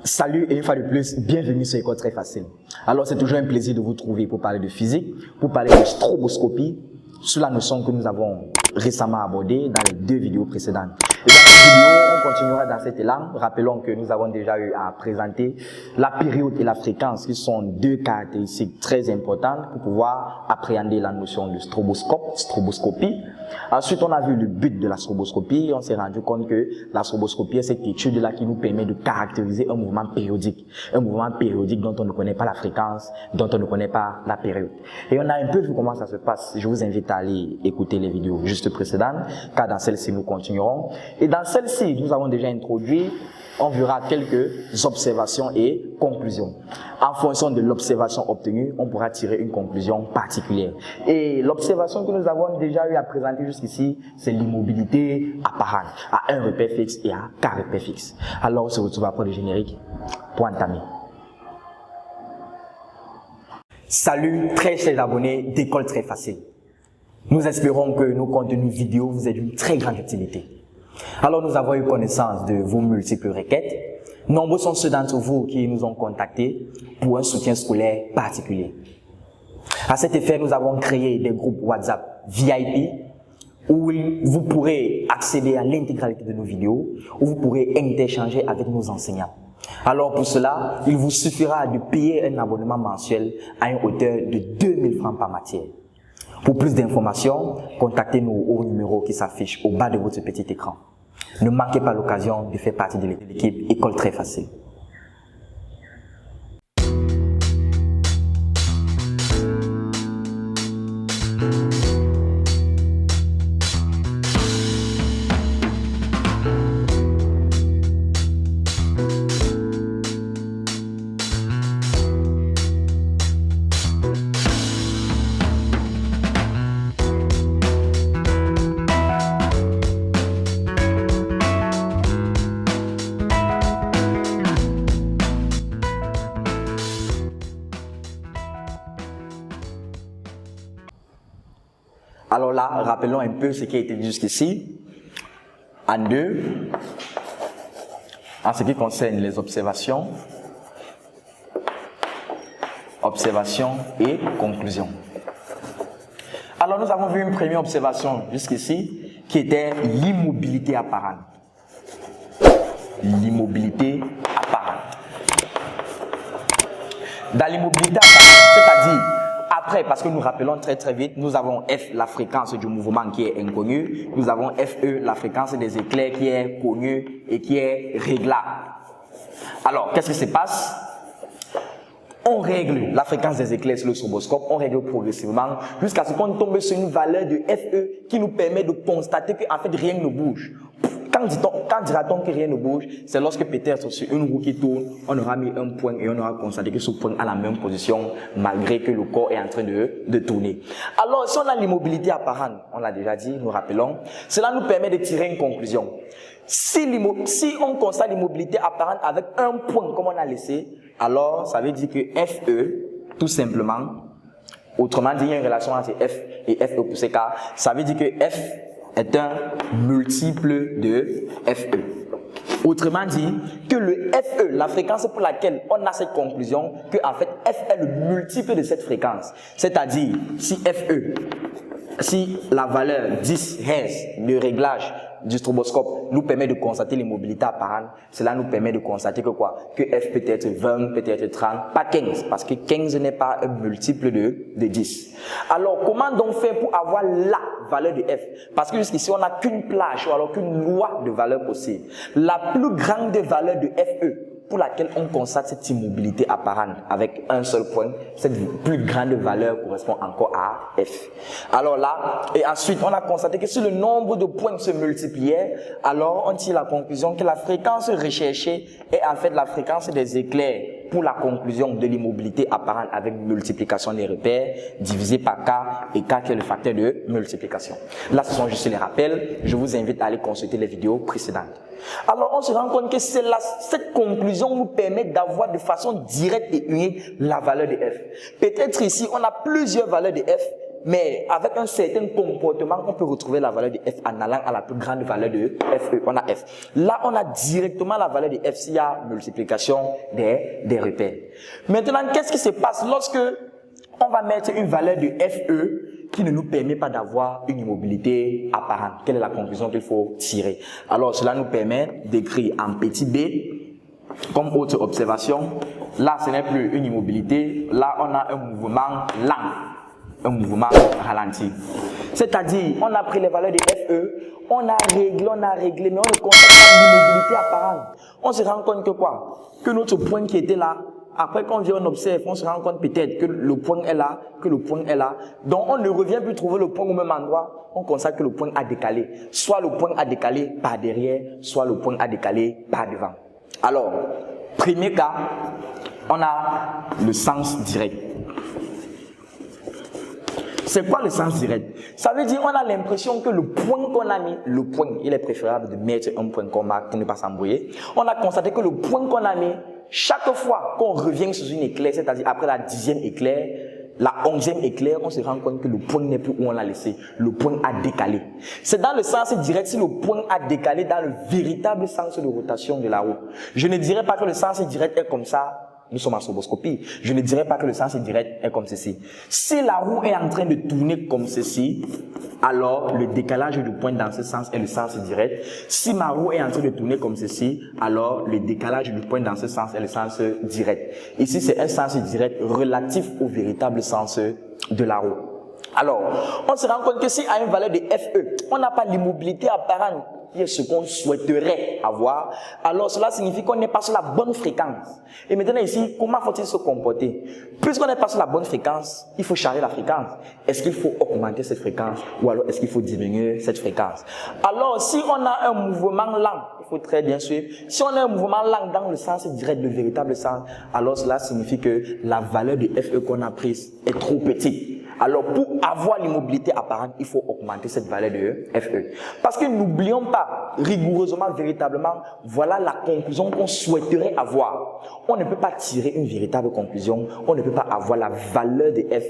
Salut et une fois de plus, bienvenue sur École Très Facile. Alors c'est toujours un plaisir de vous trouver pour parler de physique, pour parler de stroboscopie, sur la notion que nous avons récemment abordée dans les deux vidéos précédentes. Et dans cette vidéo, on continuera dans cet élan. Rappelons que nous avons déjà eu à présenter la période et la fréquence qui sont deux caractéristiques très importantes pour pouvoir appréhender la notion de stroboscopie. Ensuite, on a vu le but de la stroboscopie. On s'est rendu compte que la stroboscopie est cette étude-là qui nous permet de caractériser un mouvement périodique. Un mouvement périodique dont on ne connaît pas la fréquence, dont on ne connaît pas la période. Et on a un peu vu comment ça se passe. Je vous invite à aller écouter les vidéos juste précédentes, car dans celle-ci, nous continuerons. Et dans celle-ci, nous avons déjà introduit, on verra quelques observations et conclusions. En fonction de l'observation obtenue, on pourra tirer une conclusion particulière. Et l'observation que nous avons déjà eu à présenter jusqu'ici, c'est l'immobilité apparente à un repère fixe et à 4 repères fixes. Alors, on se retrouve après le générique pour entamer. Salut, très chers abonnés d'École Très Facile. Nous espérons que nos contenus vidéo vous aient d'une très grande utilité. Alors, nous avons eu connaissance de vos multiples requêtes. Nombreux sont ceux d'entre vous qui nous ont contactés pour un soutien scolaire particulier. À cet effet, nous avons créé des groupes WhatsApp VIP où vous pourrez accéder à l'intégralité de nos vidéos, où vous pourrez interchanger avec nos enseignants. Alors pour cela, il vous suffira de payer un abonnement mensuel à une hauteur de 2000 francs par matière. Pour plus d'informations, contactez-nous au numéro qui s'affiche au bas de votre petit écran. Ne manquez pas l'occasion de faire partie de l'équipe École Très Facile. Alors là, rappelons un peu ce qui a été dit jusqu'ici. En deux, en ce qui concerne les observations et conclusions. Alors nous avons vu une première observation jusqu'ici qui était l'immobilité apparente. L'immobilité apparente. Dans l'immobilité apparente, c'est-à-dire après, parce que nous rappelons très vite, nous avons F, la fréquence du mouvement qui est inconnue. Nous avons FE, la fréquence des éclairs qui est connue et qui est réglable. Alors, qu'est-ce qui se passe? On règle la fréquence des éclairs sur le stroboscope, on règle progressivement jusqu'à ce qu'on tombe sur une valeur de FE qui nous permet de constater qu'en fait rien ne bouge. Quand dira-t-on que rien ne bouge? C'est lorsque peut-être sur une roue qui tourne, on aura mis un point et on aura constaté que ce point a la même position malgré que le corps est en train de tourner. Alors, si on a l'immobilité apparente, on l'a déjà dit, nous rappelons, cela nous permet de tirer une conclusion. Si on constate l'immobilité apparente avec un point comme on a laissé, alors ça veut dire que FE, tout simplement, autrement dit, il y a une relation entre F et FE pour ces cas, ça veut dire que F est un multiple de FE. Autrement dit, que le FE, la fréquence pour laquelle on a cette conclusion, que en fait F est le multiple de cette fréquence. C'est-à-dire, si la valeur 10 Hz de réglage du stroboscope nous permet de constater l'immobilité apparente, cela nous permet de constater que quoi? Que F peut être 20, peut être 30, pas 15, parce que 15 n'est pas un multiple de 10. Alors, comment donc faire pour avoir la valeur de F? Parce que jusqu'ici, on n'a qu'une plage, ou alors qu'une loi de valeur possible. La plus grande valeur de FE, pour laquelle on constate cette immobilité apparente avec un seul point, cette plus grande valeur correspond encore à F. Alors là, et ensuite, on a constaté que si le nombre de points se multipliait, alors on tire la conclusion que la fréquence recherchée est en fait la fréquence des éclairs pour la conclusion de l'immobilité apparente avec multiplication des repères divisé par K et K qui est le facteur de multiplication. Là, ce sont juste les rappels. Je vous invite à aller consulter les vidéos précédentes. Alors, on se rend compte que cette conclusion nous permet d'avoir de façon directe et unique la valeur de F. Peut-être ici, on a plusieurs valeurs de F, mais avec un certain comportement, on peut retrouver la valeur de f en allant à la plus grande valeur de fe. On a f. Là, on a directement la valeur de f s'il y a multiplication des repères. Maintenant, qu'est-ce qui se passe lorsque on va mettre une valeur de fe qui ne nous permet pas d'avoir une immobilité apparente? Quelle est la conclusion qu'il faut tirer? Alors, cela nous permet d'écrire en petit b, comme autre observation. Là, ce n'est plus une immobilité. Là, on a un mouvement lent, un mouvement ralenti. C'est-à-dire, on a pris les valeurs de fe, on a réglé, mais on ne constate pas l'immobilité apparente. On se rend compte que quoi? Que notre point qui était là, après qu'on vient, on observe, on se rend compte peut-être que le point est là, que le point est là. Donc, on ne revient plus trouver le point au même endroit. On constate que le point a décalé. Soit le point a décalé par derrière, soit le point a décalé par devant. Alors, premier cas, on a le sens direct. C'est quoi le sens direct? Ça veut dire qu'on a l'impression que le point qu'on a mis, le point, il est préférable de mettre un point qu'on marque pour ne pas s'embrouiller. On a constaté que le point qu'on a mis, chaque fois qu'on revient sur une éclair, c'est-à-dire après la 10e éclair, la 11e éclair, on se rend compte que le point n'est plus où on l'a laissé. Le point a décalé. C'est dans le sens direct si le point a décalé dans le véritable sens de rotation de la roue. Je ne dirais pas que le sens direct est comme ça. Nous sommes en stroboscopie. Je ne dirais pas que le sens direct est comme ceci. Si la roue est en train de tourner comme ceci, alors le décalage du point dans ce sens est le sens direct. Si ma roue est en train de tourner comme ceci, alors le décalage du point dans ce sens est le sens direct. Ici, c'est un sens direct relatif au véritable sens de la roue. Alors, on se rend compte que si à une valeur de FE, on n'a pas l'immobilité apparente, qui est ce qu'on souhaiterait avoir, alors cela signifie qu'on n'est pas sur la bonne fréquence. Et maintenant ici, comment faut-il se comporter? Puisqu'on n'est pas sur la bonne fréquence, il faut changer la fréquence. Est-ce qu'il faut augmenter cette fréquence ou alors est-ce qu'il faut diminuer cette fréquence? Alors, si on a un mouvement lent, il faut très bien suivre, si on a un mouvement lent dans le sens direct, le véritable sens, alors cela signifie que la valeur de FE qu'on a prise est trop petite. Alors, pour avoir l'immobilité apparente, il faut augmenter cette valeur de FE. Parce que n'oublions pas, rigoureusement, véritablement, voilà la conclusion qu'on souhaiterait avoir. On ne peut pas tirer une véritable conclusion, on ne peut pas avoir la valeur de F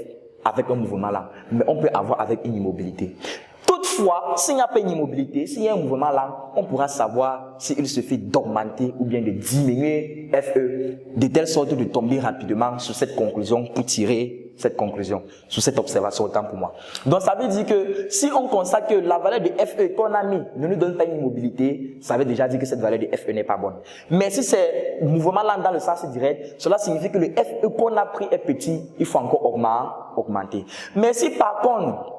avec un mouvement là, mais on peut avoir avec une immobilité. Toutefois, s'il n'y a pas une immobilité, s'il y a un mouvement là, on pourra savoir s'il suffit d'augmenter ou bien de diminuer FE, de telle sorte de tomber rapidement sur cette conclusion pour tirer cette conclusion, sur cette observation, autant pour moi. Donc, ça veut dire que si on constate que la valeur de FE qu'on a mis ne nous donne pas une immobilité, ça veut déjà dire que cette valeur de FE n'est pas bonne. Mais si c'est mouvement là dans le sens direct, cela signifie que le FE qu'on a pris est petit, il faut encore augmenter. Mais si par contre,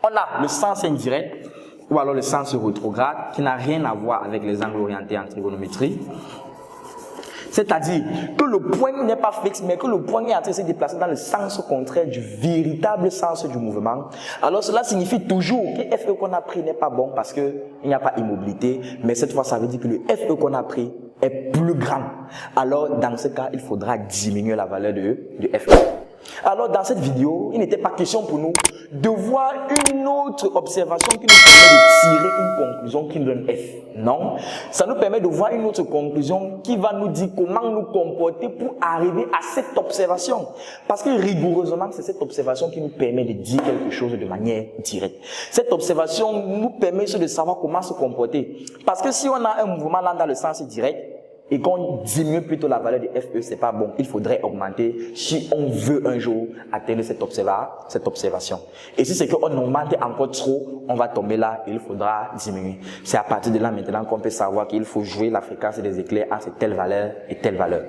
on a le sens indirect, ou alors le sens rétrograde, qui n'a rien à voir avec les angles orientés en trigonométrie, c'est-à-dire que le point n'est pas fixe, mais que le point est en train de se déplacer dans le sens contraire du véritable sens du mouvement. Alors cela signifie toujours que FE qu'on a pris n'est pas bon parce qu'il n'y a pas immobilité, mais cette fois ça veut dire que le FE qu'on a pris est plus grand. Alors dans ce cas, il faudra diminuer la valeur de FE. Alors dans cette vidéo, il n'était pas question pour nous de voir une autre observation qui nous permet de tirer une conclusion qui nous donne F. Non, ça nous permet de voir une autre conclusion qui va nous dire comment nous comporter pour arriver à cette observation. Parce que rigoureusement, c'est cette observation qui nous permet de dire quelque chose de manière directe. Cette observation nous permet de savoir comment se comporter. Parce que si on a un mouvement là dans le sens direct, et qu'on diminue plutôt la valeur de FE, c'est pas bon. Il faudrait augmenter si on veut un jour atteindre cette observation. Et si c'est qu'on augmente encore trop, on va tomber là et il faudra diminuer. C'est à partir de là maintenant qu'on peut savoir qu'il faut jouer la fréquence des éclairs entre telle valeur et telle valeur.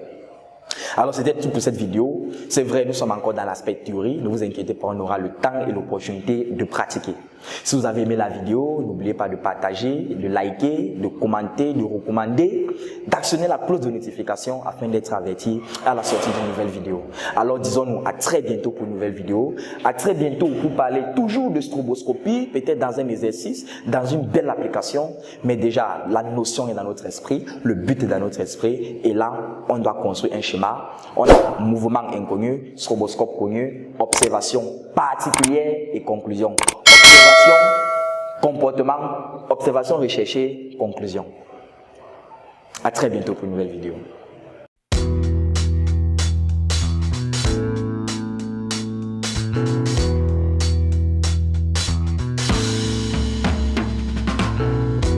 Alors c'était tout pour cette vidéo. C'est vrai, nous sommes encore dans l'aspect théorie. Ne vous inquiétez pas, on aura le temps et l'opportunité de pratiquer. Si vous avez aimé la vidéo, n'oubliez pas de partager, de liker, de commenter, de recommander, d'actionner la cloche de notification afin d'être averti à la sortie d'une nouvelle vidéo. Alors disons-nous à très bientôt pour une nouvelle vidéo. À très bientôt pour parler toujours de stroboscopie, peut-être dans un exercice, dans une belle application. Mais déjà, la notion est dans notre esprit, le but est dans notre esprit. Et là, on doit construire un schéma. On a mouvement inconnu, stroboscope connu, observation particulière et conclusion. Observation, comportement, observation recherchée, conclusion. À très bientôt pour une nouvelle vidéo.